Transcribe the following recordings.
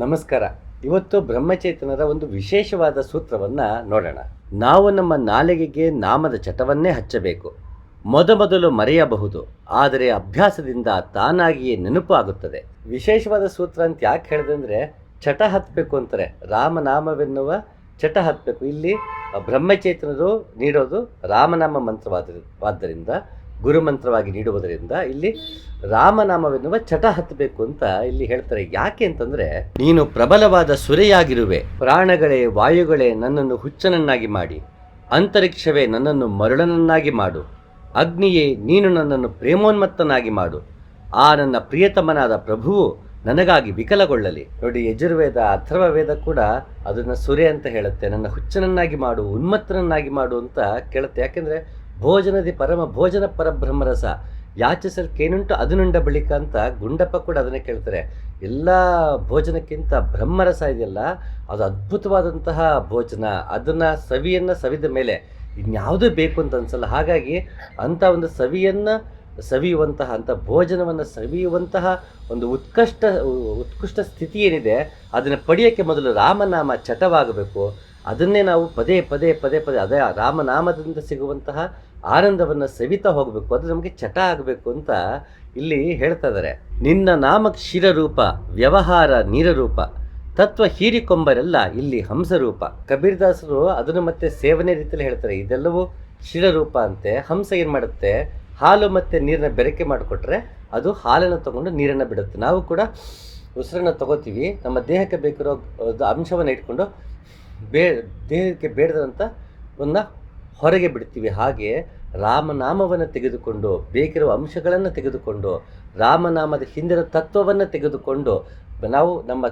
ನಮಸ್ಕಾರ. ಇವತ್ತು ಬ್ರಹ್ಮಚೇತನರ ಒಂದು ವಿಶೇಷವಾದ ಸೂತ್ರವನ್ನು ನೋಡೋಣ. ನಾವು ನಮ್ಮ ನಾಲಿಗೆಗೆ ನಾಮದ ಚಟವನ್ನೇ ಹಚ್ಚಬೇಕು. ಮೊದಮೊದಲು ಮರೆಯಬಹುದು, ಆದರೆ ಅಭ್ಯಾಸದಿಂದ ತಾನಾಗಿಯೇ ನೆನಪು ಆಗುತ್ತದೆ. ವಿಶೇಷವಾದ ಸೂತ್ರ ಅಂತ ಯಾಕೆ ಹೇಳಿದೆ ಅಂದರೆ, ಚಟ ಹತ್ತಬೇಕು ಅಂತಾರೆ. ರಾಮನಾಮವೆನ್ನುವ ಚಟ ಹತ್ತಬೇಕು. ಇಲ್ಲಿ ಬ್ರಹ್ಮಚೇತನರು ನೀಡೋದು ರಾಮನಾಮ ಮಂತ್ರವಾದ್ದರಿಂದ, ಗುರುಮಂತ್ರವಾಗಿ ನೀಡುವುದರಿಂದ ಇಲ್ಲಿ ರಾಮನಾಮವೆನ್ನುವ ಚಟ ಹತ್ತಬೇಕು ಅಂತ ಇಲ್ಲಿ ಹೇಳ್ತಾರೆ. ಯಾಕೆ ಅಂತಂದ್ರೆ, ನೀನು ಪ್ರಬಲವಾದ ಸುರೆಯಾಗಿರುವೆ, ಪ್ರಾಣಗಳೇ ವಾಯುಗಳೇ ನನ್ನನ್ನು ಹುಚ್ಚನನ್ನಾಗಿ ಮಾಡಿ, ಅಂತರಿಕ್ಷವೇ ನನ್ನನ್ನು ಮರುಳನನ್ನಾಗಿ ಮಾಡು, ಅಗ್ನಿಯೇ ನೀನು ನನ್ನನ್ನು ಪ್ರೇಮೋನ್ಮತ್ತನಾಗಿ ಮಾಡು, ಆ ನನ್ನ ಪ್ರಿಯತಮನಾದ ಪ್ರಭುವು ನನಗಾಗಿ ವಿಕಲಗೊಳ್ಳಲಿ. ನೋಡಿ, ಯಜುರ್ವೇದ ಅಥರ್ವವೇದ ಕೂಡ ಅದನ್ನ ಸುರೆ ಅಂತ ಹೇಳುತ್ತೆ. ನನ್ನ ಹುಚ್ಚನನ್ನಾಗಿ ಮಾಡು, ಉನ್ಮತ್ತನನ್ನಾಗಿ ಮಾಡು ಅಂತ ಕೇಳುತ್ತೆ. ಯಾಕೆಂದ್ರೆ ಭೋಜನದಿ ಪರಮ ಭೋಜನ ಪರಬ್ರಹ್ಮರಸ ಯಾಚಿಸಲ್ಕೇನುಂಟು ಅದನುಂಡ ಬಳಿಕ ಅಂತ ಗುಂಡಪ್ಪ ಕೂಡ ಅದನ್ನೇ ಕೇಳ್ತಾರೆ. ಎಲ್ಲ ಭೋಜನಕ್ಕಿಂತ ಬ್ರಹ್ಮರಸ ಇದೆಯಲ್ಲ, ಅದು ಅದ್ಭುತವಾದಂತಹ ಭೋಜನ. ಅದನ್ನು ಸವಿಯನ್ನು ಸವಿದ ಮೇಲೆ ಇನ್ಯಾವುದೂ ಬೇಕು ಅಂತ ಅನ್ಸಲ್ಲ. ಹಾಗಾಗಿ ಅಂಥ ಒಂದು ಸವಿಯುವಂತಹ ಅಂಥ ಭೋಜನವನ್ನು ಸವಿಯುವಂತಹ ಒಂದು ಉತ್ಕೃಷ್ಟ ಸ್ಥಿತಿ ಏನಿದೆ, ಅದನ್ನು ಪಡೆಯೋಕ್ಕೆ ಮೊದಲು ರಾಮನಾಮ ಚಟವಾಗಬೇಕು. ಅದನ್ನೇ ನಾವು ಪದೇ ಪದೇ ಅದೇ ರಾಮನಾಮದಿಂದ ಸಿಗುವಂತಹ ಆನಂದವನ್ನು ಸವಿತಾ ಹೋಗಬೇಕು. ಅದು ನಮಗೆ ಚಟ ಆಗಬೇಕು ಅಂತ ಇಲ್ಲಿ ಹೇಳ್ತಾ ಇದ್ದಾರೆ. ನಿನ್ನ ನಾಮ ಕ್ಷೀರರೂಪ, ವ್ಯವಹಾರ ನೀರರೂಪ, ತತ್ವ ಹೀರಿಕೊಂಬರೆಲ್ಲ ಇಲ್ಲಿ ಹಂಸರೂಪ. ಕಬೀರ್ದಾಸರು ಅದನ್ನು ಮತ್ತೆ ಸೇವನೆ ರೀತಿಯಲ್ಲಿ ಹೇಳ್ತಾರೆ. ಇದೆಲ್ಲವೂ ಕ್ಷೀರರೂಪ ಅಂತೆ. ಹಂಸ ಏನು ಮಾಡುತ್ತೆ, ಹಾಲು ಮತ್ತು ನೀರನ್ನ ಬೆರಕೆ ಮಾಡಿಕೊಟ್ರೆ ಅದು ಹಾಲನ್ನು ತಗೊಂಡು ನೀರನ್ನು ಬಿಡುತ್ತೆ. ನಾವು ಕೂಡ ಉಸಿರನ್ನು ತಗೋತೀವಿ, ನಮ್ಮ ದೇಹಕ್ಕೆ ಬೇಕಿರೋ ಅಂಶವನ್ನು ಇಟ್ಕೊಂಡು ದೇಹಕ್ಕೆ ಬೇಡದಂಥ ಹೊರಗೆ ಬಿಡ್ತೀವಿ. ಹಾಗೆ ರಾಮನಾಮವನ್ನು ತೆಗೆದುಕೊಂಡು, ಬೇಕಿರುವ ಅಂಶಗಳನ್ನು ತೆಗೆದುಕೊಂಡು, ರಾಮನಾಮದ ಹಿಂದಿನ ತತ್ವವನ್ನು ತೆಗೆದುಕೊಂಡು ನಾವು ನಮ್ಮ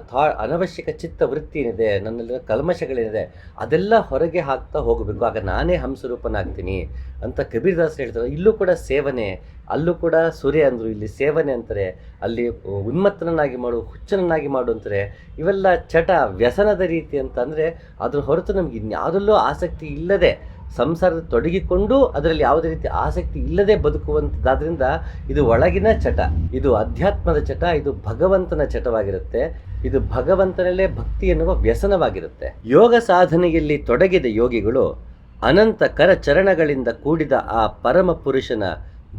ಅನವಶ್ಯಕ ಚಿತ್ತ ವೃತ್ತಿ ಏನಿದೆ, ನನ್ನಲ್ಲಿರೋ ಕಲ್ಮಶಗಳೇನಿದೆ, ಅದೆಲ್ಲ ಹೊರಗೆ ಹಾಕ್ತಾ ಹೋಗಬೇಕು. ಆಗ ನಾನೇ ಹಂಸರೂಪನಾಗ್ತೀನಿ ಅಂತ ಕಬೀರ್ದಾಸರು ಹೇಳ್ತಾರೆ. ಇಲ್ಲೂ ಕೂಡ ಸೇವನೆ, ಅಲ್ಲೂ ಕೂಡ ಸೂರ್ಯ ಅಂದರು, ಇಲ್ಲಿ ಸೇವನೆ ಅಂತಾರೆ. ಅಲ್ಲಿ ಉನ್ಮತ್ತನನ್ನಾಗಿ ಮಾಡು, ಹುಚ್ಚನನ್ನಾಗಿ ಮಾಡು ಅಂತಾರೆ. ಇವೆಲ್ಲ ಚಟ, ವ್ಯಸನದ ರೀತಿ ಅಂತ ಅಂದರೆ, ಅದ್ರ ಹೊರತು ನಮ್ಗೆ ಇನ್ಯಾವುದಲ್ಲೂ ಆಸಕ್ತಿ ಇಲ್ಲದೆ ಸಂಸಾರದ ತೊಡಗಿಕೊಂಡು ಅದರಲ್ಲಿ ಯಾವುದೇ ರೀತಿ ಆಸಕ್ತಿ ಇಲ್ಲದೆ ಬದುಕುವಂಥದ್ದಾದ್ರಿಂದ ಇದು ಒಳಗಿನ ಚಟ, ಇದು ಅಧ್ಯಾತ್ಮದ ಚಟ, ಇದು ಭಗವಂತನ ಚಟವಾಗಿರುತ್ತೆ. ಇದು ಭಗವಂತನಲ್ಲೇ ಭಕ್ತಿ ಎನ್ನುವ ವ್ಯಸನವಾಗಿರುತ್ತೆ. ಯೋಗ ಸಾಧನೆಯಲ್ಲಿ ತೊಡಗಿದ ಯೋಗಿಗಳು ಅನಂತ ಕರಚರಣಗಳಿಂದ ಕೂಡಿದ ಆ ಪರಮ ಪುರುಷನ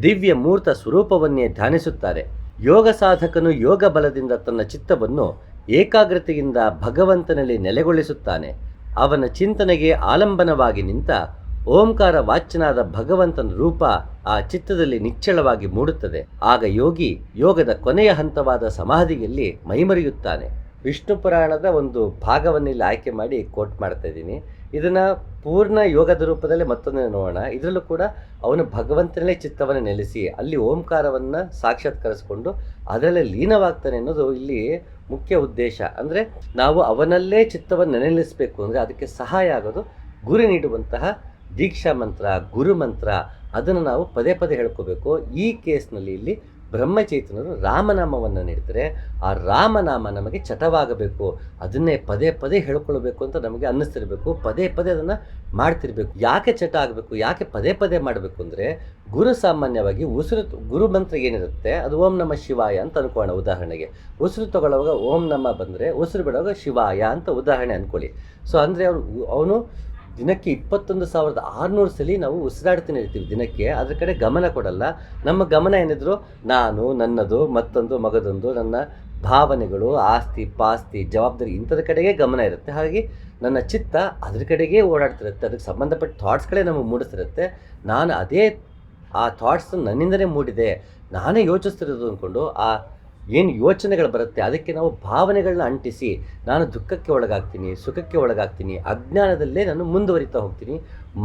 ದಿವ್ಯ ಮೂರ್ತ ಸ್ವರೂಪವನ್ನೇ ಧ್ಯಾನಿಸುತ್ತಾರೆ. ಯೋಗ ಸಾಧಕನು ಯೋಗ ಬಲದಿಂದ ತನ್ನ ಚಿತ್ತವನ್ನು ಏಕಾಗ್ರತೆಯಿಂದ ಭಗವಂತನಲ್ಲಿ ನೆಲೆಗೊಳಿಸುತ್ತಾನೆ. ಅವನ ಚಿಂತನೆಗೆ ಆಲಂಬನವಾಗಿ ನಿಂತ ಓಂಕಾರ ವಾಚ್ಯನಾದ ಭಗವಂತನ ರೂಪ ಆ ಚಿತ್ತದಲ್ಲಿ ನಿಚ್ಚಳವಾಗಿ ಮೂಡುತ್ತದೆ. ಆಗ ಯೋಗಿ ಯೋಗದ ಕೊನೆಯ ಹಂತವಾದ ಸಮಾಧಿಯಲ್ಲಿ ಮೈಮರೆಯುತ್ತಾನೆ. ವಿಷ್ಣು ಪುರಾಣದ ಒಂದು ಭಾಗವನ್ನು ಇಲ್ಲಿ ಆಯ್ಕೆ ಮಾಡಿ ಕೋಟ್ ಮಾಡ್ತಾ ಇದ್ದೀನಿ. ಇದನ್ನು ಪೂರ್ಣ ಯೋಗದ ರೂಪದಲ್ಲಿ ಮತ್ತೊಂದು ನೋಡೋಣ. ಇದರಲ್ಲೂ ಕೂಡ ಅವನು ಭಗವಂತನಲ್ಲೇ ಚಿತ್ತವನ್ನು ನೆಲೆಸಿ ಅಲ್ಲಿ ಓಂಕಾರವನ್ನು ಸಾಕ್ಷಾತ್ಕರಿಸಿಕೊಂಡು ಅದರಲ್ಲೇ ಲೀನವಾಗ್ತಾನೆ ಅನ್ನೋದು ಇಲ್ಲಿ ಮುಖ್ಯ ಉದ್ದೇಶ. ಅಂದರೆ ನಾವು ಅವನಲ್ಲೇ ಚಿತ್ತವನ್ನು ನೆಲೆಸಬೇಕು ಅಂದರೆ ಅದಕ್ಕೆ ಸಹಾಯ ಆಗೋದು ಗುರು ನೀಡುವಂತಹ ದೀಕ್ಷಾ ಮಂತ್ರ, ಗುರು ಮಂತ್ರ. ಅದನ್ನು ನಾವು ಪದೇ ಪದೇ ಹೇಳ್ಕೋಬೇಕು. ಈ ಕೇಸ್ನಲ್ಲಿ ಇಲ್ಲಿ ಬ್ರಹ್ಮಚೇತನರು ರಾಮನಾಮವನ್ನು ನೀಡ್ತಾರೆ. ಆ ರಾಮನಾಮ ನಮಗೆ ಚಟವಾಗಬೇಕು, ಅದನ್ನೇ ಪದೇ ಪದೇ ಹೇಳ್ಕೊಳ್ಬೇಕು ಅಂತ ನಮಗೆ ಅನ್ನಿಸ್ತಿರ್ಬೇಕು. ಪದೇ ಪದೇ ಅದನ್ನು ಮಾಡ್ತಿರ್ಬೇಕು. ಯಾಕೆ ಚಟ ಆಗಬೇಕು, ಯಾಕೆ ಪದೇ ಪದೇ ಮಾಡಬೇಕು ಅಂದರೆ, ಗುರು ಸಾಮಾನ್ಯವಾಗಿ ಗುರು ಮಂತ್ರ ಏನಿರುತ್ತೆ ಅದು ಓಂ ನಮ ಶಿವಾಯ ಅಂತ ಅನ್ಕೋಣ. ಉದಾಹರಣೆಗೆ ಉಸಿರು ತಗೊಳ್ಳುವಾಗ ಓಂ ನಮ ಬಂದರೆ, ಉಸಿರು ಬಿಡುವಾಗ ಶಿವಾಯ ಅಂತ ಉದಾಹರಣೆ ಅಂದ್ಕೊಳ್ಳಿ. ಸೊ ಅಂದರೆ ಅವನು ದಿನಕ್ಕೆ 21,600 ಸಲ ನಾವು ಉಸಿರಾಡ್ತಾನೆ ಇರ್ತೀವಿ ದಿನಕ್ಕೆ. ಅದ್ರ ಕಡೆ ಗಮನ ಕೊಡಲ್ಲ. ನಮ್ಮ ಗಮನ ಏನಿದ್ರು ನಾನು, ನನ್ನದು, ಮತ್ತೊಂದು, ಮಗದೊಂದು, ನನ್ನ ಭಾವನೆಗಳು, ಆಸ್ತಿ ಪಾಸ್ತಿ, ಜವಾಬ್ದಾರಿ ಇಂಥದ್ರ ಕಡೆಗೆ ಗಮನ ಇರುತ್ತೆ. ಹಾಗಾಗಿ ನನ್ನ ಚಿತ್ತ ಅದ್ರ ಕಡೆಗೇ ಓಡಾಡ್ತಿರುತ್ತೆ. ಅದಕ್ಕೆ ಸಂಬಂಧಪಟ್ಟ ಥಾಟ್ಸ್ಗಳೇ ನಮಗೆ ಮೂಡಿಸ್ತಿರುತ್ತೆ. ನಾನು ಆ ಥಾಟ್ಸ್ ನನ್ನಿಂದಲೇ ಮೂಡಿದೆ, ನಾನೇ ಯೋಚಿಸ್ತಿರೋದು ಅಂದ್ಕೊಂಡು ಆ ಏನು ಯೋಚನೆಗಳು ಬರುತ್ತೆ ಅದಕ್ಕೆ ನಾವು ಭಾವನೆಗಳನ್ನ ಅಂಟಿಸಿ ನಾನು ದುಃಖಕ್ಕೆ ಒಳಗಾಗ್ತೀನಿ, ಸುಖಕ್ಕೆ ಒಳಗಾಗ್ತೀನಿ, ಅಜ್ಞಾನದಲ್ಲೇ ನಾನು ಮುಂದುವರಿತಾ ಹೋಗ್ತೀನಿ,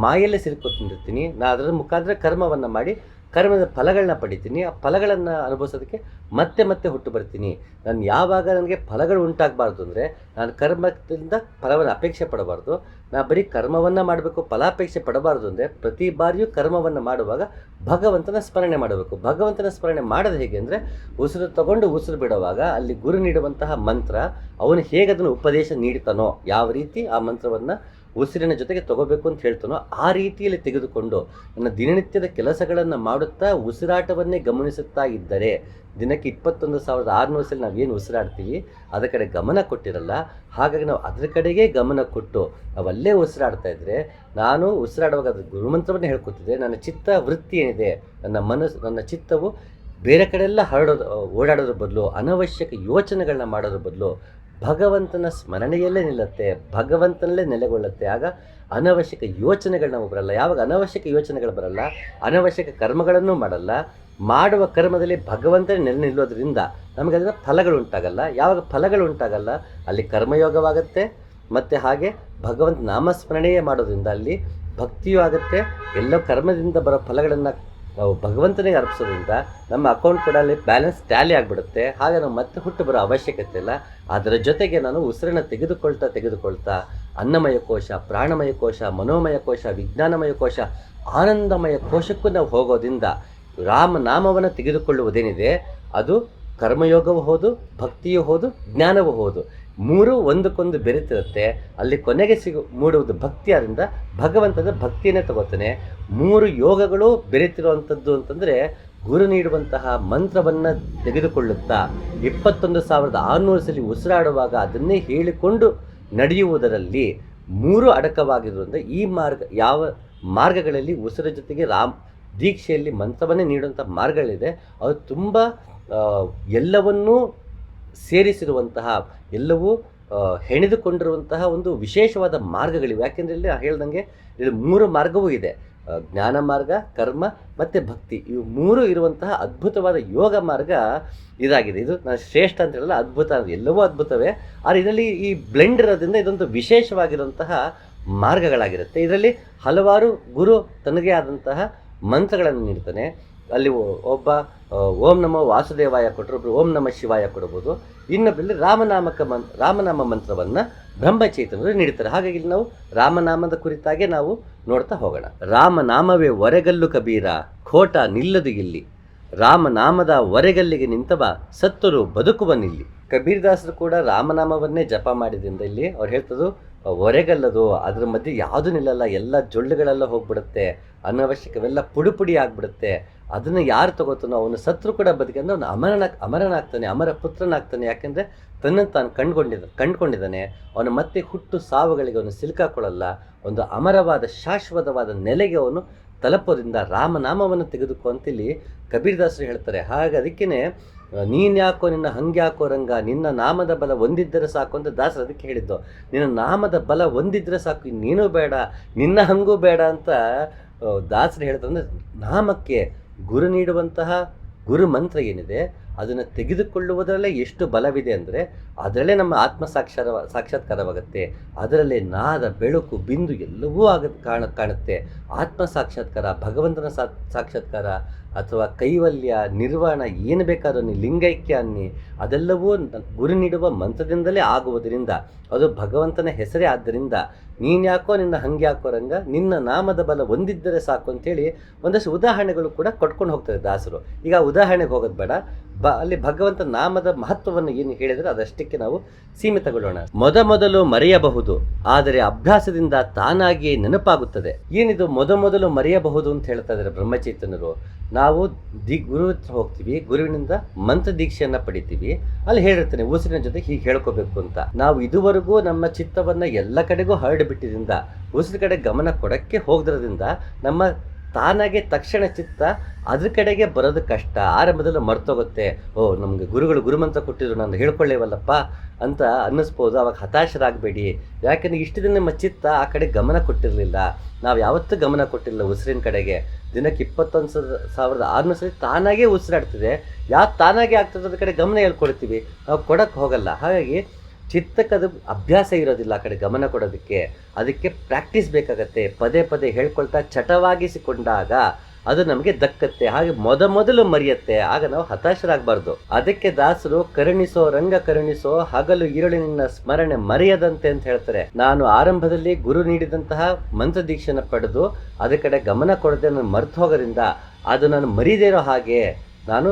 ಮಾಯಲ್ಲೇ ಸಿಲ್ಕೊತಿರ್ತೀನಿ. ನಾನು ಅದರ ಮುಖಾಂತರ ಕರ್ಮವನ್ನು ಮಾಡಿ ಕರ್ಮದ ಫಲಗಳನ್ನ ಪಡಿತೀನಿ. ಆ ಫಲಗಳನ್ನು ಅನುಭವಿಸೋದಕ್ಕೆ ಮತ್ತೆ ಮತ್ತೆ ಹುಟ್ಟು ಬರ್ತೀನಿ. ನಾನು ಯಾವಾಗ ನನಗೆ ಫಲಗಳು ಉಂಟಾಗಬಾರ್ದು ಅಂದರೆ, ನಾನು ಕರ್ಮದಿಂದ ಫಲವನ್ನು ಅಪೇಕ್ಷೆ ಪಡಬಾರ್ದು. ನಾನು ಬರೀ ಕರ್ಮವನ್ನು ಮಾಡಬೇಕು, ಫಲಾಪೇಕ್ಷೆ ಪಡಬಾರ್ದು ಅಂದರೆ ಪ್ರತಿ ಬಾರಿಯೂ ಕರ್ಮವನ್ನು ಮಾಡುವಾಗ ಭಗವಂತನ ಸ್ಮರಣೆ ಮಾಡಬೇಕು. ಭಗವಂತನ ಸ್ಮರಣೆ ಮಾಡೋದು ಹೇಗೆ ಅಂದರೆ, ಉಸಿರು ತಗೊಂಡು ಉಸಿರು ಬಿಡುವಾಗ ಅಲ್ಲಿ ಗುರು ನೀಡುವಂತಹ ಮಂತ್ರ, ಅವನು ಹೇಗೆ ಅದನ್ನು ಉಪದೇಶ ನೀಡ್ತಾನೋ, ಯಾವ ರೀತಿ ಆ ಮಂತ್ರವನ್ನು ಉಸಿರಿನ ಜೊತೆಗೆ ತಗೋಬೇಕು ಅಂತ ಹೇಳ್ತಾನೋ ಆ ರೀತಿಯಲ್ಲಿ ತೆಗೆದುಕೊಂಡು ನನ್ನ ದಿನನಿತ್ಯದ ಕೆಲಸಗಳನ್ನು ಮಾಡುತ್ತಾ ಉಸಿರಾಟವನ್ನೇ ಗಮನಿಸುತ್ತಾ ಇದ್ದರೆ ದಿನಕ್ಕೆ 21,600 ಸಲ ನಾವೇನು ಉಸಿರಾಡ್ತೀವಿ ಅದರ ಕಡೆ ಗಮನ ಕೊಟ್ಟಿರಲ್ಲ. ಹಾಗಾಗಿ ನಾವು ಅದರ ಕಡೆಗೆ ಗಮನ ಕೊಟ್ಟು ನಾವಲ್ಲೇ ಉಸಿರಾಡ್ತಾ ಇದ್ದರೆ, ನಾನು ಉಸಿರಾಡುವಾಗ ಅದು ಗುರುಮಂತ್ರವನ್ನೇ ಹೇಳ್ಕೊತಿದ್ದೆ, ನನ್ನ ಚಿತ್ತ ವೃತ್ತಿ ಏನಿದೆ, ನನ್ನ ಚಿತ್ತವು ಬೇರೆ ಕಡೆಯೆಲ್ಲ ಓಡಾಡೋದ್ರ ಬದಲು, ಅನವಶ್ಯಕ ಯೋಚನೆಗಳನ್ನ ಮಾಡೋದ್ರ ಬದಲು ಭಗವಂತನ ಸ್ಮರಣೆಯಲ್ಲೇ ನಿಲ್ಲುತ್ತೆ, ಭಗವಂತನಲ್ಲೇ ನೆಲೆಗೊಳ್ಳುತ್ತೆ. ಆಗ ಅನವಶ್ಯಕ ಯೋಚನೆಗಳು ನಮಗೆ ಬರಲ್ಲ. ಯಾವಾಗ ಅನವಶ್ಯಕ ಯೋಚನೆಗಳು ಬರಲ್ಲ, ಅನವಶ್ಯಕ ಕರ್ಮಗಳನ್ನು ಮಾಡಲ್ಲ, ಮಾಡುವ ಕರ್ಮದಲ್ಲಿ ಭಗವಂತನೇ ನೆಲೆ ನಿಲ್ಲೋದ್ರಿಂದ ನಮಗೆ ಅದರಿಂದ ಫಲಗಳು ಉಂಟಾಗಲ್ಲ. ಯಾವಾಗ ಫಲಗಳು ಉಂಟಾಗಲ್ಲ ಅಲ್ಲಿ ಕರ್ಮಯೋಗವಾಗುತ್ತೆ, ಮತ್ತು ಹಾಗೆ ಭಗವಂತ ನಾಮಸ್ಮರಣೆಯೇ ಮಾಡೋದ್ರಿಂದ ಅಲ್ಲಿ ಭಕ್ತಿಯೂ ಆಗುತ್ತೆ. ಎಲ್ಲ ಕರ್ಮದಿಂದ ಬರೋ ಫಲಗಳನ್ನು ನಾವು ಭಗವಂತನಿಗೆ ಅರ್ಪಿಸೋದ್ರಿಂದ ನಮ್ಮ ಅಕೌಂಟ್ ಕೂಡ ಅಲ್ಲಿ ಬ್ಯಾಲೆನ್ಸ್ ಟ್ಯಾಲಿ ಆಗಿಬಿಡುತ್ತೆ. ಹಾಗೆ ನಾವು ಮತ್ತೆ ಹುಟ್ಟು ಬರೋ ಅವಶ್ಯಕತೆ ಇಲ್ಲ. ಅದರ ಜೊತೆಗೆ ನಾನು ಉಸಿರನ್ನು ತೆಗೆದುಕೊಳ್ತಾ ಅನ್ನಮಯ ಕೋಶ, ಪ್ರಾಣಮಯ ಕೋಶ, ಮನೋಮಯ ಕೋಶ, ವಿಜ್ಞಾನಮಯ ಕೋಶ, ಆನಂದಮಯ ಕೋಶಕ್ಕೂ ನಾವು ಹೋಗೋದ್ರಿಂದ ರಾಮನಾಮವನ್ನು ತೆಗೆದುಕೊಳ್ಳುವುದೇನಿದೆ ಅದು ಕರ್ಮಯೋಗವೂ ಹೌದು, ಭಕ್ತಿಯೂ ಹೌದು, ಜ್ಞಾನವೂ ಹೌದು. ಮೂರು ಒಂದಕ್ಕೊಂದು ಬೆರೆತಿರುತ್ತೆ. ಅಲ್ಲಿ ಕೊನೆಗೆ ಮೂಡುವುದು ಭಕ್ತಿ. ಆದ್ದರಿಂದ ಭಗವಂತನ ಭಕ್ತಿಯನ್ನೇ ತಗೋತಾನೆ. ಮೂರು ಯೋಗಗಳು ಬೆರೆತಿರುವಂಥದ್ದು ಅಂತಂದರೆ ಗುರು ನೀಡುವಂತಹ ಮಂತ್ರವನ್ನು ತೆಗೆದುಕೊಳ್ಳುತ್ತಾ 21,600 ಸಲ ಉಸಿರಾಡುವಾಗ ಅದನ್ನೇ ಹೇಳಿಕೊಂಡು ನಡೆಯುವುದರಲ್ಲಿ ಮೂರು ಅಡಕವಾಗಿರುವುದರಿಂದ ಈ ಯಾವ ಮಾರ್ಗಗಳಲ್ಲಿ ಉಸಿರ ಜೊತೆಗೆ ದೀಕ್ಷೆಯಲ್ಲಿ ಮಂತ್ರವನ್ನೇ ನೀಡುವಂಥ ಮಾರ್ಗಗಳಿದೆ, ಅದು ತುಂಬ ಎಲ್ಲವನ್ನೂ ಸೇರಿಸಿರುವಂತಹ, ಎಲ್ಲವೂ ಹೆಣೆದುಕೊಂಡಿರುವಂತಹ ಒಂದು ವಿಶೇಷವಾದ ಮಾರ್ಗಗಳಿವೆ. ಯಾಕೆಂದರೆ ಇಲ್ಲಿ ಹೇಳ್ದಂಗೆ ಇಲ್ಲಿ ಮೂರು ಮಾರ್ಗವೂ ಇದೆ, ಜ್ಞಾನ ಮಾರ್ಗ, ಕರ್ಮ ಮತ್ತು ಭಕ್ತಿ. ಇವು ಮೂರು ಇರುವಂತಹ ಅದ್ಭುತವಾದ ಯೋಗ ಮಾರ್ಗ ಇದಾಗಿದೆ. ಇದು ನಾನು ಶ್ರೇಷ್ಠ ಅಂತ ಹೇಳಲ್ಲ, ಅದ್ಭುತ, ಎಲ್ಲವೂ ಅದ್ಭುತವೇ. ಆದರೆ ಇದರಲ್ಲಿ ಈ ಬ್ಲೆಂಡ್ ಇರೋದ್ರಿಂದ ಇದೊಂದು ವಿಶೇಷವಾಗಿರುವಂತಹ ಮಾರ್ಗಗಳಾಗಿರುತ್ತೆ. ಇದರಲ್ಲಿ ಹಲವಾರು ಗುರು ತನಗೇ ಆದಂತಹ ಮಂತ್ರಗಳನ್ನು ನೀಡ್ತಾನೆ. ಅಲ್ಲಿ ಒಬ್ಬ ಓಂ ನಮೋ ವಾಸುದೇವಾಯ ಕೊಟ್ಟರು, ಒಬ್ಬರು ಓಂ ನಮ ಶಿವಾಯ ಕೊಡ್ಬೋದು, ಇನ್ನೊಬ್ಬರಲ್ಲಿ ರಾಮನಾಮ ಮಂತ್ರವನ್ನು ಬ್ರಹ್ಮಚೈತನ್ಯರು ನೀಡ್ತಾರೆ. ಹಾಗಾಗಿ ಇಲ್ಲಿ ನಾವು ರಾಮನಾಮದ ಕುರಿತಾಗೆ ನಾವು ನೋಡ್ತಾ ಹೋಗೋಣ. ರಾಮನಾಮವೇ ಒರೆಗಲ್ಲು ಕಬೀರ, ಖೋಟ ನಿಲ್ಲದು ಇಲ್ಲಿ, ರಾಮನಾಮದ ಒರೆಗಲ್ಲಿಗೆ ನಿಂತವ ಸತ್ತರು ಬದುಕುವನಿಲ್ಲಿ. ಕಬೀರದಾಸರು ಕೂಡ ರಾಮನಾಮವನ್ನೇ ಜಪ ಮಾಡಿದ್ರಿಂದ ಇಲ್ಲಿ ಅವ್ರು ಹೇಳ್ತದ್ದು ಒರೆಗಲ್ಲದು, ಅದ್ರ ಮಧ್ಯೆ ಯಾವುದೂ ನಿಲ್ಲಲ್ಲ, ಎಲ್ಲ ಜೊಳ್ಳುಗಳೆಲ್ಲ ಹೋಗ್ಬಿಡುತ್ತೆ, ಅನವಶ್ಯಕವೆಲ್ಲ ಪುಡಿ ಆಗಿಬಿಡುತ್ತೆ. ಅದನ್ನು ಯಾರು ತಗೋತಾನೋ ಅವನು ಸತ್ರು ಕೂಡ ಬದುಕಂದ್ರೆ ಅವನು ಅಮರನಾಗ್ತಾನೆ, ಅಮರ ಪುತ್ರನಾಗ್ತಾನೆ. ಯಾಕೆಂದರೆ ತನ್ನನ್ನು ತಾನು ಕಂಡುಕೊಂಡಿದ್ದಾನೆ. ಅವನು ಮತ್ತೆ ಹುಟ್ಟು ಸಾವುಗಳಿಗೆ ಅವನು ಸಿಲುಕಾಕೊಳ್ಳಲ್ಲ, ಒಂದು ಅಮರವಾದ ಶಾಶ್ವತವಾದ ನೆಲೆಗೆ ಅವನು ತಲುಪೋದ್ರಿಂದ ರಾಮನಾಮವನ್ನು ತೆಗೆದುಕೋ ಅಂತೇಳಿ ಕಬೀರದಾಸರು ಹೇಳ್ತಾರೆ. ಹಾಗೆ ಅದಕ್ಕೇ ನೀನ್ಯಾಕೋ ನಿನ್ನ ಹಂಗ್ಯಾಕೋ ರಂಗ, ನಿನ್ನ ನಾಮದ ಬಲ ಒಂದಿದ್ದರೆ ಸಾಕು ಅಂತ ದಾಸರು ಅದಕ್ಕೆ ಹೇಳಿದ್ದು. ನಿನ್ನ ನಾಮದ ಬಲ ಒಂದಿದ್ದರೆ ಸಾಕು, ಇನ್ನೇನೂ ಬೇಡ, ನಿನ್ನ ಹಂಗೂ ಬೇಡ ಅಂತ ದಾಸರು ಹೇಳ್ತಾರೆ. ನಾಮಕ್ಕೆ ಗುರು ನೀಡುವಂತಹ ಗುರು ಮಂತ್ರ ಏನಿದೆ ಅದನ್ನು ತೆಗೆದುಕೊಳ್ಳುವುದರಲ್ಲೇ ಎಷ್ಟು ಬಲವಿದೆ ಅಂದರೆ ಅದರಲ್ಲೇ ನಮ್ಮ ಸಾಕ್ಷಾತ್ಕಾರವಾಗುತ್ತೆ. ಅದರಲ್ಲೇ ನಾದ, ಬೆಳಕು, ಬಿಂದು ಎಲ್ಲವೂ ಕಾಣುತ್ತೆ. ಆತ್ಮ ಸಾಕ್ಷಾತ್ಕಾರ, ಭಗವಂತನ ಸಾಕ್ಷಾತ್ಕಾರ ಅಥವಾ ಕೈವಲ್ಯ, ನಿರ್ವಾಣ, ಏನು ಬೇಕಾದ್ರೂ ಅನ್ನಿ, ಲಿಂಗೈಕ್ಯ ಅನ್ನಿ, ಅದೆಲ್ಲವೂ ಗುರು ನೀಡುವ ಮಂತ್ರದಿಂದಲೇ ಆಗುವುದರಿಂದ ಅದು ಭಗವಂತನ ಹೆಸರೇ. ಆದ್ದರಿಂದ ನೀನ್ಯಾಕೋ ನಿನ್ನ ಹಂಗ್ಯಾಕೋ ರಂಗ, ನಿನ್ನ ನಾಮದ ಬಲ ಒಂದಿದ್ದರೆ ಸಾಕು ಅಂತೇಳಿ ಒಂದಷ್ಟು ಉದಾಹರಣೆಗಳು ಕೂಡ ಕೊಟ್ಕೊಂಡು ಹೋಗ್ತಾರೆ ದಾಸರು. ಈಗ ಉದಾಹರಣೆಗೆ ಹೋಗೋದು ಬೇಡ, ಅಲ್ಲಿ ಭಗವಂತ ನಾಮದ ಮಹತ್ವವನ್ನು ಏನು ಹೇಳಿದರೆ ಅದಷ್ಟಕ್ಕೆ ನಾವು ಸೀಮಿತಗೊಳ್ಳೋಣ. ಮೊದಲು ಮರೆಯಬಹುದು, ಆದರೆ ಅಭ್ಯಾಸದಿಂದ ತಾನಾಗಿಯೇ ನೆನಪಾಗುತ್ತದೆ. ಏನಿದು ಮೊದಲು ಮರೆಯಬಹುದು ಅಂತ ಹೇಳ್ತಾ ಇದ್ದಾರೆ ಬ್ರಹ್ಮಚೈತನ್ಯರು. ನಾವು ಗುರು ಹತ್ರ ಹೋಗ್ತೀವಿ, ಗುರುವಿನಿಂದ ಮಂತ್ರ ದೀಕ್ಷೆಯನ್ನು ಪಡಿತೀವಿ, ಅಲ್ಲಿ ಹೇಳಿರ್ತಾನೆ ಉಸಿರಿನ ಜೊತೆ ಹೀಗೆ ಹೇಳ್ಕೋಬೇಕು ಅಂತ. ನಾವು ಇದುವರೆಗೂ ನಮ್ಮ ಚಿತ್ತವನ್ನು ಎಲ್ಲ ಕಡೆಗೂ ಹರಡಿಬಿಟ್ಟಿದ್ರಿಂದ, ಉಸಿರು ಕಡೆ ಗಮನ ಕೊಡೋಕ್ಕೆ ಹೋಗದ್ರಿಂದ ನಮ್ಮ ತಾನಾಗೆ ತಕ್ಷಣ ಚಿತ್ತ ಅದ್ರ ಕಡೆಗೆ ಬರೋದು ಕಷ್ಟ. ಆರಂಭದಲ್ಲಿ ಮರ್ತೋಗುತ್ತೆ, ನಮಗೆ ಗುರುಗಳು ಗುರುಮಂತ್ರ ಕೊಟ್ಟಿದ್ರು, ನಾನು ಹೇಳ್ಕೊಳ್ಳೇವಲ್ಲಪ್ಪ ಅಂತ ಅನ್ನಿಸ್ಬೋದು. ಅವಾಗ ಹತಾಶರಾಗಬೇಡಿ. ಯಾಕೆಂದರೆ ಇಷ್ಟು ದಿನ ನಮ್ಮ ಚಿತ್ತ ಆ ಕಡೆ ಗಮನ ಕೊಟ್ಟಿರಲಿಲ್ಲ. ನಾವು ಯಾವತ್ತೂ ಗಮನ ಕೊಟ್ಟಿಲ್ಲ ಉಸಿರಿನ ಕಡೆಗೆ. ದಿನಕ್ಕೆ 21,600 ಸಲ ತಾನಾಗೇ ಉಸಿರಾಡ್ತಿದೆ. ಯಾಕೆ ತಾನಾಗೇ ಆಗ್ತದೆ ಅದ್ರ ಕಡೆ ಗಮನ ಹೇಳ್ಕೊಳ್ತೀವಿ, ನಾವು ಕೊಡೋಕ್ಕೆ ಹೋಗಲ್ಲ. ಹಾಗಾಗಿ ಚಿತ್ತಕ್ಕದು ಅಭ್ಯಾಸ ಇರೋದಿಲ್ಲ ಆ ಕಡೆ ಗಮನ ಕೊಡೋದಕ್ಕೆ. ಅದಕ್ಕೆ ಪ್ರಾಕ್ಟೀಸ್ ಬೇಕಾಗತ್ತೆ. ಪದೇ ಹೇಳ್ಕೊಳ್ತಾ ಚಟವಾಗಿಸಿಕೊಂಡಾಗ ಅದು ನಮಗೆ ದಕ್ಕತ್ತೆ. ಹಾಗೆ ಮೊದಲು ಮರೆಯುತ್ತೆ. ಆಗ ನಾವು ಹತಾಶರಾಗಬಾರ್ದು. ಅದಕ್ಕೆ ದಾಸರು ಕರುಣಿಸೋ ರಂಗ ಕರುಣಿಸೋ, ಹಗಲು ಈರುಳಿನ ಸ್ಮರಣೆ ಮರೆಯದಂತೆ ಅಂತ ಹೇಳ್ತಾರೆ. ನಾನು ಆರಂಭದಲ್ಲಿ ಗುರು ನೀಡಿದಂತಹ ಮಂತ್ರ ದೀಕ್ಷೆನ ಪಡೆದು ಅದ್ರ ಕಡೆ ಗಮನ ಕೊಡದೆ ನಾನು ಮರ್ತು ಹೋಗೋದ್ರಿಂದ ಅದು ನಾನು ಮರಿದಿರೋ ಹಾಗೆ, ನಾನು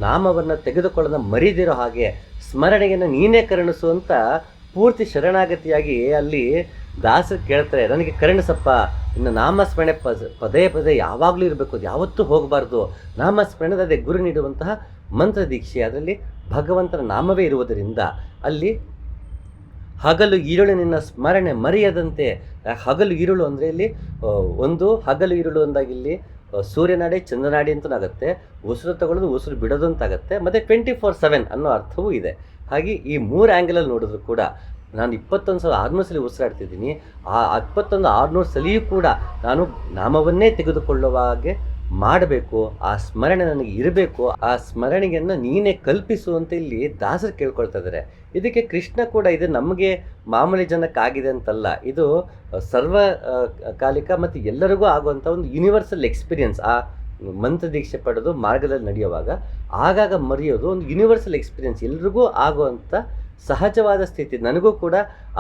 ನಾಮವನ್ನು ತೆಗೆದುಕೊಳ್ಳೋದನ್ನ ಮರಿದಿರೋ ಹಾಗೆ ಸ್ಮರಣೆಯನ್ನು ನೀನೇ ಕರುಣಿಸು ಅಂತ ಪೂರ್ತಿ ಶರಣಾಗತಿಯಾಗಿ ಅಲ್ಲಿ ದಾಸರು ಕೇಳ್ತಾರೆ, ನನಗೆ ಕರುಣಿಸಪ್ಪ, ಇನ್ನು ನಾಮಸ್ಮರಣೆ ಪದೇ ಪದೇ ಯಾವಾಗಲೂ ಇರಬೇಕು, ಅದು ಯಾವತ್ತೂ ಹೋಗಬಾರ್ದು. ನಾಮಸ್ಮರಣೆ ಅದೇ ಗುರು ನೀಡುವಂತಹ ಮಂತ್ರ ದೀಕ್ಷೆ, ಅದರಲ್ಲಿ ಭಗವಂತನ ನಾಮವೇ ಇರುವುದರಿಂದ ಅಲ್ಲಿ ಹಗಲು ഇരുಳಿನ ಸ್ಮರಣೆ ಮರೆಯದಂತೆ. ಹಗಲು ഇരുಳು ಅಂದರೆ ಇಲ್ಲಿ ಒಂದು ಹಗಲು ഇരുಳು ಅಂದಾಗ ಇಲ್ಲಿ ಸೂರ್ಯನಾಡಿ ಚಂದ್ರನಾಡಿ ಅಂತನಾಗುತ್ತೆ, ಉಸಿರು ತಗೊಳ್ಳೋದು ಉಸಿರು ಬಿಡೋದು ಅಂತಾಗುತ್ತೆ, ಮತ್ತು 24/7 ಅನ್ನೋ ಅರ್ಥವೂ ಇದೆ. ಹಾಗೆ ಈ 3 ಆ್ಯಂಗಲಲ್ಲಿ ನೋಡಿದ್ರು ಕೂಡ ನಾನು 21,600 ಸಲ ಉಸಿರಾಡ್ತಿದ್ದೀನಿ. ಆ 21,600 ಸಲಿಯೂ ಕೂಡ ನಾನು ನಾಮವನ್ನೇ ತೆಗೆದುಕೊಳ್ಳುವಾಗೆ ಮಾಡಬೇಕು, ಆ ಸ್ಮರಣೆ ನನಗೆ ಇರಬೇಕು, ಆ ಸ್ಮರಣೆಯನ್ನು ನೀನೇ ಕಲ್ಪಿಸು ಅಂತ ಇಲ್ಲಿ ದಾಸರು ಕೇಳ್ಕೊಳ್ತಾ ಇದ್ದಾರೆ. ಇದಕ್ಕೆ ಕೃಷ್ಣ ಕೂಡ ಇದು ನಮಗೆ ಮಾಮೂಲಿ ಜನಕ್ಕಾಗಿದೆ ಅಂತಲ್ಲ, ಇದು ಸರ್ವ ಕಾಲಿಕ ಮತ್ತು ಎಲ್ಲರಿಗೂ ಆಗುವಂಥ ಒಂದು ಯೂನಿವರ್ಸಲ್ ಎಕ್ಸ್ಪೀರಿಯನ್ಸ್. ಆ ಮಂತ್ರ ದೀಕ್ಷೆ ಪಡೆದು ಮಾರ್ಗದಲ್ಲಿ ನಡೆಯುವಾಗ ಆಗಾಗ ಮರೆಯೋದು ಒಂದು ಯೂನಿವರ್ಸಲ್ ಎಕ್ಸ್ಪೀರಿಯನ್ಸ್, ಎಲ್ರಿಗೂ ಆಗುವಂಥ ಸಹಜವಾದ ಸ್ಥಿತಿ. ನನಗೂ ಕೂಡ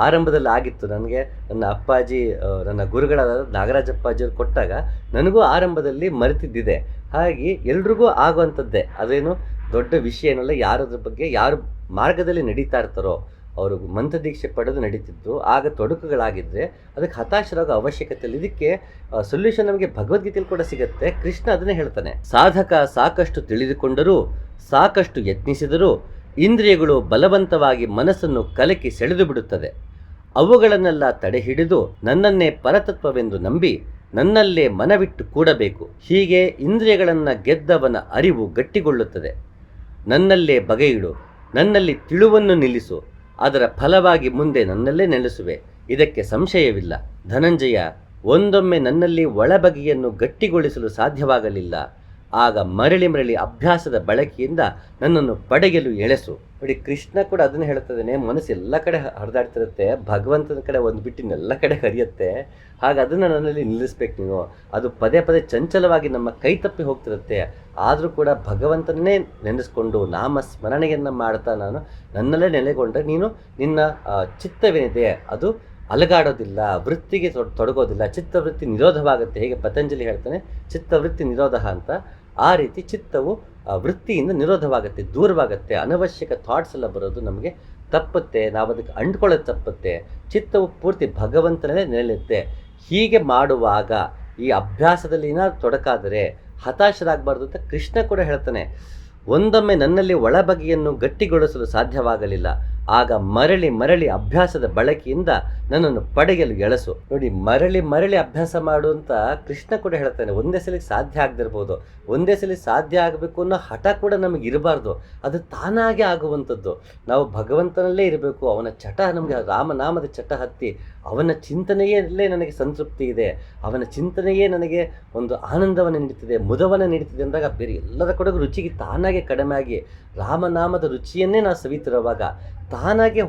ಆರಂಭದಲ್ಲಿ ಆಗಿತ್ತು. ನನಗೆ ನನ್ನ ಅಪ್ಪಾಜಿ, ನನ್ನ ಗುರುಗಳಾದ ನಾಗರಾಜ ಅಪ್ಪಾಜಿಯವ್ರು ಕೊಟ್ಟಾಗ ನನಗೂ ಆರಂಭದಲ್ಲಿ ಮರೆತಿದ್ದಿದೆ. ಹಾಗೆ ಎಲ್ರಿಗೂ ಆಗುವಂಥದ್ದೇ, ಅದೇನು ದೊಡ್ಡ ವಿಷಯ ಏನಲ್ಲ. ಯಾರದ್ರ ಬಗ್ಗೆ ಯಾರು ಮಾರ್ಗದಲ್ಲಿ ನಡೀತಾ ಇರ್ತಾರೋ ಅವರು ಮಂತ್ರ ದೀಕ್ಷೆ ಪಡೆದು ನಡೀತಿದ್ದು, ಆಗ ತೊಡಕುಗಳಾಗಿದ್ದರೆ ಅದಕ್ಕೆ ಹತಾಶರಾಗೋ ಅವಶ್ಯಕತೆ ಇಲ್ಲ. ಇದಕ್ಕೆ ಸೊಲ್ಯೂಷನ್ ನಮಗೆ ಭಗವದ್ಗೀತೆಯಲ್ಲಿ ಕೂಡ ಸಿಗುತ್ತೆ. ಕೃಷ್ಣ ಅದನ್ನೇ ಹೇಳ್ತಾನೆ, ಸಾಧಕ ಸಾಕಷ್ಟು ತಿಳಿದುಕೊಂಡರೂ ಸಾಕಷ್ಟು ಯತ್ನಿಸಿದರೂ ಇಂದ್ರಿಯಗಳು ಬಲವಂತವಾಗಿ ಮನಸ್ಸನ್ನು ಕಲಕಿ ಸೆಳೆದು ಬಿಡುತ್ತದೆ. ಅವುಗಳನ್ನೆಲ್ಲ ತಡೆ ಹಿಡಿದು ನನ್ನನ್ನೇ ಪರತತ್ವವೆಂದು ನಂಬಿ ನನ್ನಲ್ಲೇ ಮನವಿಟ್ಟು ಕೂಡಬೇಕು. ಹೀಗೆ ಇಂದ್ರಿಯಗಳನ್ನು ಗೆದ್ದವನ ಅರಿವು ಗಟ್ಟಿಗೊಳ್ಳುತ್ತದೆ. ನನ್ನಲ್ಲೇ ಬಗೆಯಿಡು, ನನ್ನಲ್ಲಿ ತಿಳುವನ್ನು ನಿಲ್ಲಿಸು, ಅದರ ಫಲವಾಗಿ ಮುಂದೆ ನನ್ನಲ್ಲೇ ನೆಲೆಸುವೆ, ಇದಕ್ಕೆ ಸಂಶಯವಿಲ್ಲ. ಧನಂಜಯ, ಒಂದೊಮ್ಮೆ ನನ್ನಲ್ಲಿ ಒಳಬಗೆಯನ್ನು ಗಟ್ಟಿಗೊಳಿಸಲು ಸಾಧ್ಯವಾಗಲಿಲ್ಲ. ಆಗ ಮರಳಿ ಮರಳಿ ಅಭ್ಯಾಸದ ಬಳಕೆಯಿಂದ ನನ್ನನ್ನು ಪಡೆಯಲು ಎಳೆಸು. ನೋಡಿ, ಕೃಷ್ಣ ಕೂಡ ಅದನ್ನು ಹೇಳ್ತದೇನೆ, ಮನಸ್ಸು ಎಲ್ಲ ಕಡೆ ಹರಿದಾಡ್ತಿರುತ್ತೆ, ಭಗವಂತನ ಕಡೆ ಒಂದು ಬಿಟ್ಟಿನೆಲ್ಲ ಕಡೆ ಹರಿಯುತ್ತೆ. ಹಾಗೆ ಅದನ್ನು ನನ್ನಲ್ಲಿ ನಿಲ್ಲಿಸ್ಬೇಕು ನೀನು. ಅದು ಪದೇ ಪದೇ ಚಂಚಲವಾಗಿ ನಮ್ಮ ಕೈ ತಪ್ಪಿ ಹೋಗ್ತಿರುತ್ತೆ. ಆದರೂ ಕೂಡ ಭಗವಂತನೇ ನೆನೆಸ್ಕೊಂಡು ನಾಮ ಸ್ಮರಣೆಯನ್ನು ಮಾಡ್ತಾ ನಾನು ನನ್ನಲ್ಲೇ ನೆಲೆಗೊಂಡ್ರೆ ನೀನು ನಿನ್ನ ಚಿತ್ತವೇನಿದೆ ಅದು ಅಲಗಾಡೋದಿಲ್ಲ, ವೃತ್ತಿಗೆ ತೊಡಗೋದಿಲ್ಲ, ಚಿತ್ತವೃತ್ತಿ ನಿರೋಧವಾಗುತ್ತೆ. ಹೇಗೆ ಪತಂಜಲಿ ಹೇಳ್ತಾನೆ, ಚಿತ್ತವೃತ್ತಿ ನಿರೋಧ ಅಂತ. ಆ ರೀತಿ ಚಿತ್ತವು ವೃತ್ತಿಯಿಂದ ನಿರೋಧವಾಗುತ್ತೆ, ದೂರವಾಗುತ್ತೆ. ಅನವಶ್ಯಕ ಥಾಟ್ಸ್ ಎಲ್ಲ ಬರೋದು ನಮಗೆ ತಪ್ಪುತ್ತೆ, ನಾವು ಅದಕ್ಕೆ ಅಂಟ್ಕೊಳ್ಳೋದು ತಪ್ಪುತ್ತೆ. ಚಿತ್ತವು ಪೂರ್ತಿ ಭಗವಂತನೇ ನೆಲೆಯುತ್ತೆ. ಹೀಗೆ ಮಾಡುವಾಗ ಈ ಅಭ್ಯಾಸದಲ್ಲಿ ಏನಾದ್ರು ತೊಡಕಾದರೆ ಹತಾಶರಾಗಬಾರ್ದು ಅಂತ ಕೃಷ್ಣ ಕೂಡ ಹೇಳ್ತಾನೆ. ಒಂದೊಮ್ಮೆ ನನ್ನಲ್ಲಿ ಒಳಬಗೆಯನ್ನು ಗಟ್ಟಿಗೊಳಿಸಲು ಸಾಧ್ಯವಾಗಲಿಲ್ಲ. ಆಗ ಮರಳಿ ಮರಳಿ ಅಭ್ಯಾಸದ ಬಳಕೆಯಿಂದ ನನ್ನನ್ನು ಪಡೆಯಲು ಎಳಸು. ನೋಡಿ, ಮರಳಿ ಮರಳಿ ಅಭ್ಯಾಸ ಮಾಡು ಅಂತ ಕೃಷ್ಣ ಕೂಡ ಹೇಳ್ತಾನೆ. ಒಂದೇ ಸಲ ಸಾಧ್ಯ ಆಗದಿರ್ಬೋದು, ಒಂದೇ ಸಲ ಸಾಧ್ಯ ಆಗಬೇಕು ಅನ್ನೋ ಹಠ ಕೂಡ ನಮಗೆ ಇರಬಾರ್ದು. ಅದು ತಾನಾಗೆ ಆಗುವಂಥದ್ದು. ನಾವು ಭಗವಂತನಲ್ಲೇ ಇರಬೇಕು. ಅವನ ಚಟ ನಮಗೆ, ರಾಮನಾಮದ ಚಟ ಹತ್ತಿ ಅವನ ಚಿಂತನೆಯಲ್ಲೇ ನನಗೆ ಸಂತೃಪ್ತಿ ಇದೆ, ಅವನ ಚಿಂತನೆಯೇ ನನಗೆ ಒಂದು ಆನಂದವನ್ನು ನೀಡುತ್ತಿದೆ, ಮುದವನ್ನು ನೀಡುತ್ತಿದೆ ಅಂದಾಗ ಬೇರೆ ಎಲ್ಲರ ಕಡೆಗೂ ರುಚಿಗೆ ತಾನಾಗೆ ಕಡಿಮೆ ಆಗಿ ರಾಮನಾಮದ ರುಚಿಯನ್ನೇ ನಾವು ಸವಿತಿರುವಾಗ ತಾನಾಗೆ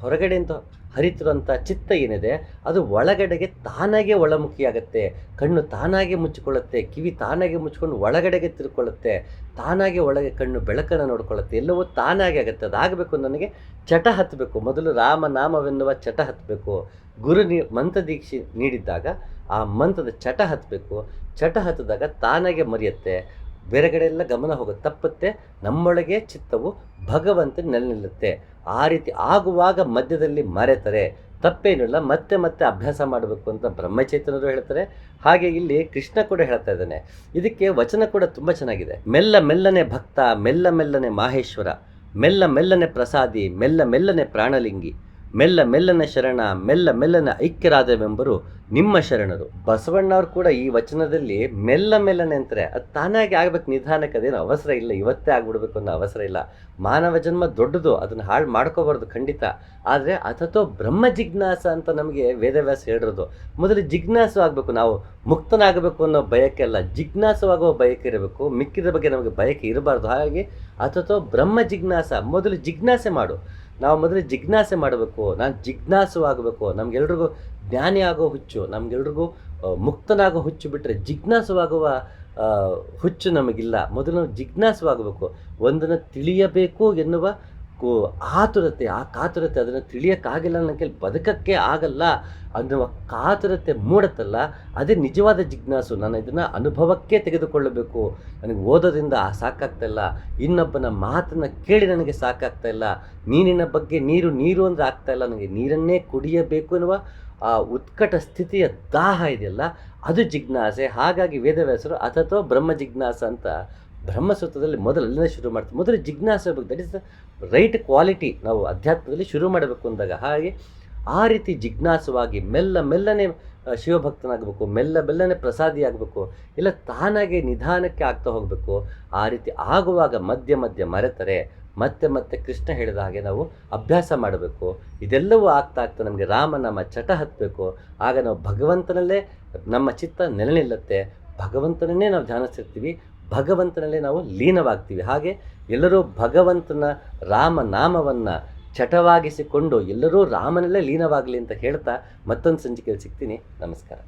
ಹೊರಗಡೆ ಅಂತ ಹರಿತಿರುವಂಥ ಚಿತ್ತ ಏನಿದೆ ಅದು ಒಳಗಡೆಗೆ ತಾನಾಗೆ ಒಳಮುಖಿಯಾಗತ್ತೆ. ಕಣ್ಣು ತಾನಾಗೆ ಮುಚ್ಚಿಕೊಳ್ಳುತ್ತೆ, ಕಿವಿ ತಾನಾಗೆ ಮುಚ್ಚಿಕೊಂಡು ಒಳಗಡೆಗೆ ತಿರ್ಕೊಳ್ಳುತ್ತೆ, ತಾನಾಗೆ ಒಳಗೆ ಕಣ್ಣು ಬೆಳಕನ್ನು ನೋಡ್ಕೊಳ್ಳುತ್ತೆ, ಎಲ್ಲವೂ ತಾನಾಗೆ ಆಗುತ್ತೆ. ಅದಾಗಬೇಕು. ನನಗೆ ಚಟ ಹತ್ತಬೇಕು, ಮೊದಲು ರಾಮನಾಮವೆನ್ನುವ ಚಟ ಹತ್ತಬೇಕು. ಗುರು ಮಂತ್ರ ದೀಕ್ಷೆ ನೀಡಿದ್ದಾಗ ಆ ಮಂತ್ರದ ಚಟ ಹತ್ತಬೇಕು. ಚಟ ಹತ್ತಿದಾಗ ತಾನಾಗೆ ಮರೆಯುತ್ತೆ, ಬೇರೆ ಕಡೆ ಎಲ್ಲ ಗಮನ ಹೋಗುತ್ತೆ, ತಪ್ಪುತ್ತೆ. ನಮ್ಮೊಳಗೆ ಚಿತ್ತವು ಭಗವಂತನ ನೆಲೆ ನಿಲ್ಲುತ್ತೆ. ಆ ರೀತಿ ಆಗುವಾಗ ಮಧ್ಯದಲ್ಲಿ ಮರೆತರೆ ತಪ್ಪೇನಿಲ್ಲ, ಮತ್ತೆ ಮತ್ತೆ ಅಭ್ಯಾಸ ಮಾಡಬೇಕು ಅಂತ ಬ್ರಹ್ಮಚೈತನ್ಯರು ಹೇಳ್ತಾರೆ. ಹಾಗೆ ಇಲ್ಲಿ ಕೃಷ್ಣ ಕೂಡ ಹೇಳ್ತಾ ಇದ್ದಾನೆ. ಇದಕ್ಕೆ ವಚನ ಕೂಡ ತುಂಬ ಚೆನ್ನಾಗಿದೆ. ಮೆಲ್ಲ ಮೆಲ್ಲನೆ ಭಕ್ತ, ಮೆಲ್ಲ ಮೆಲ್ಲನೆ ಮಾಹೇಶ್ವರ, ಮೆಲ್ಲ ಮೆಲ್ಲನೆ ಪ್ರಸಾದಿ, ಮೆಲ್ಲ ಮೆಲ್ಲನೆ ಪ್ರಾಣಲಿಂಗಿ, ಮೆಲ್ಲ ಮೆಲ್ಲನೆ ಶರಣ, ಮೆಲ್ಲ ಮೆಲ್ಲನೆ ಐಕ್ಯರಾದವೆಂಬರು ನಿಮ್ಮ ಶರಣರು. ಬಸವಣ್ಣವ್ರು ಕೂಡ ಈ ವಚನದಲ್ಲಿ ಮೆಲ್ಲ ಮೆಲ್ಲನೆ ಅಂತಾರೆ. ಅದು ತಾನಾಗಿ ಆಗ್ಬೇಕು, ನಿಧಾನಕ್ಕೆ. ಅದೇನು ಅವಸರ ಇಲ್ಲ, ಇವತ್ತೇ ಆಗ್ಬಿಡ್ಬೇಕು ಅನ್ನೋ ಅವಸರ ಇಲ್ಲ. ಮಾನವ ಜನ್ಮ ದೊಡ್ಡದು, ಅದನ್ನು ಹಾಳು ಮಾಡ್ಕೋಬಾರ್ದು ಖಂಡಿತ. ಆದರೆ ಅಥತೋ ಬ್ರಹ್ಮ ಜಿಜ್ಞಾಸ ಅಂತ ನಮಗೆ ವೇದವ್ಯಾಸ ಹೇಳಿರೋದು. ಮೊದಲು ಜಿಜ್ಞಾಸು ಆಗಬೇಕು, ನಾವು ಮುಕ್ತನಾಗಬೇಕು ಅನ್ನೋ ಬಯಕೆ ಅಲ್ಲ, ಜಿಜ್ಞಾಸವಾಗುವ ಬಯಕೆ ಇರಬೇಕು. ಮಿಕ್ಕಿದ ಬಗ್ಗೆ ನಮಗೆ ಬಯಕೆ ಇರಬಾರ್ದು. ಹಾಗಾಗಿ ಅಥತೋ ಬ್ರಹ್ಮ ಜಿಜ್ಞಾಸ, ಮೊದಲು ಜಿಜ್ಞಾಸೆ ಮಾಡು. ನಾವು ಮೊದಲು ಜಿಜ್ಞಾಸೆ ಮಾಡಬೇಕು. ನಾನು ಜಿಜ್ಞಾಸುವಾಗಬೇಕು. ನಮಗೆಲ್ರಿಗೂ ಜ್ಞಾನಿ ಆಗೋ ಹುಚ್ಚು, ನಮಗೆಲ್ರಿಗೂ ಮುಕ್ತನಾಗೋ ಹುಚ್ಚು ಬಿಟ್ಟರೆ ಜಿಜ್ಞಾಸುವಾಗುವ ಹುಚ್ಚು ನಮಗಿಲ್ಲ. ಮೊದಲು ನಾವು ಜಿಜ್ಞಾಸುವಾಗಬೇಕು, ಒಂದನ್ನು ತಿಳಿಯಬೇಕು ಎನ್ನುವ ಆತುರತೆ, ಆ ಕಾತುರತೆ ಅದನ್ನು ತಿಳಿಯೋಕ್ಕಾಗಿಲ್ಲ, ನನ್ನ ಕೈಲಿ ಬದುಕಕ್ಕೆ ಆಗಲ್ಲ ಅನ್ನುವ ಕಾತುರತೆ ಮೂಡುತ್ತಲ್ಲ, ಅದೇ ನಿಜವಾದ ಜಿಜ್ಞಾಸು. ನಾನು ಇದನ್ನು ಅನುಭವಕ್ಕೆ ತೆಗೆದುಕೊಳ್ಳಬೇಕು. ನನಗೆ ಓದೋದ್ರಿಂದ ಸಾಕಾಗ್ತಾ ಇಲ್ಲ, ಇನ್ನೊಬ್ಬನ ಮಾತನ್ನು ಕೇಳಿ ನನಗೆ ಸಾಕಾಗ್ತಾ ಇಲ್ಲ, ನೀರಿನ ಬಗ್ಗೆ ನೀರು ಅಂದರೆ ಆಗ್ತಾ ಇಲ್ಲ, ನನಗೆ ನೀರನ್ನೇ ಕುಡಿಯಬೇಕು ಎನ್ನುವ ಆ ಉತ್ಕಟ ಸ್ಥಿತಿಯ ದಾಹ ಇದೆಯಲ್ಲ, ಅದು ಜಿಜ್ಞಾಸೆ. ಹಾಗಾಗಿ ವೇದವ್ಯಾಸರು ಅಥತೋ ಬ್ರಹ್ಮ ಜಿಜ್ಞಾಸ ಅಂತ ಬ್ರಹ್ಮಸೂತ್ರದಲ್ಲಿ ಮೊದಲಲ್ಲೇ ಶುರು ಮಾಡ್ತೀವಿ. ಮೊದಲು ಜಿಜ್ಞಾಸೆ ಬಗ್ಗೆ, that is the right quality ನಾವು ಅಧ್ಯಾತ್ಮದಲ್ಲಿ ಶುರು ಮಾಡಬೇಕು ಅಂದಾಗ. ಹಾಗೆ ಆ ರೀತಿ ಜಿಜ್ಞಾಸವಾಗಿ ಮೆಲ್ಲನೆ ಶಿವಭಕ್ತನಾಗಬೇಕು, ಮೆಲ್ಲನೆ ಪ್ರಸಾದಿ ಆಗಬೇಕು, ಇಲ್ಲ ತಾನಾಗೆ ನಿಧಾನಕ್ಕೆ ಆಗ್ತಾ ಹೋಗಬೇಕು. ಆ ರೀತಿ ಆಗುವಾಗ ಮಧ್ಯೆ ಮರೆತರೆ ಮತ್ತೆ ಕೃಷ್ಣ ಹೇಳಿದ ಹಾಗೆ ನಾವು ಅಭ್ಯಾಸ ಮಾಡಬೇಕು. ಇದೆಲ್ಲವೂ ಆಗ್ತಾ ನಮಗೆ ರಾಮನಾಮ ಚಟ ಹತ್ತಬೇಕು. ಆಗ ನಾವು ಭಗವಂತನಲ್ಲೇ ನಮ್ಮ ಚಿತ್ತ ನೆಲೆ ನಿಲ್ಲುತ್ತೆ, ಭಗವಂತನನ್ನೇ ನಾವು ಧ್ಯಾನಿಸ್ತಿರ್ತೀವಿ, ಭಗವಂತನಲ್ಲೇ ನಾವು ಲೀನವಾಗ್ತೀವಿ. ಹಾಗೆ ಎಲ್ಲರೂ ಭಗವಂತನ ರಾಮನಾಮವನ್ನು ಚಟವಾಗಿಸಿಕೊಂಡು ಎಲ್ಲರೂ ರಾಮನಲ್ಲೇ ಲೀನವಾಗಲಿ ಅಂತ ಹೇಳ್ತಾ ಮತ್ತೊಂದು ಸಂಚಿಕೆಯಲ್ಲಿ ಸಿಗ್ತೀನಿ. ನಮಸ್ಕಾರ.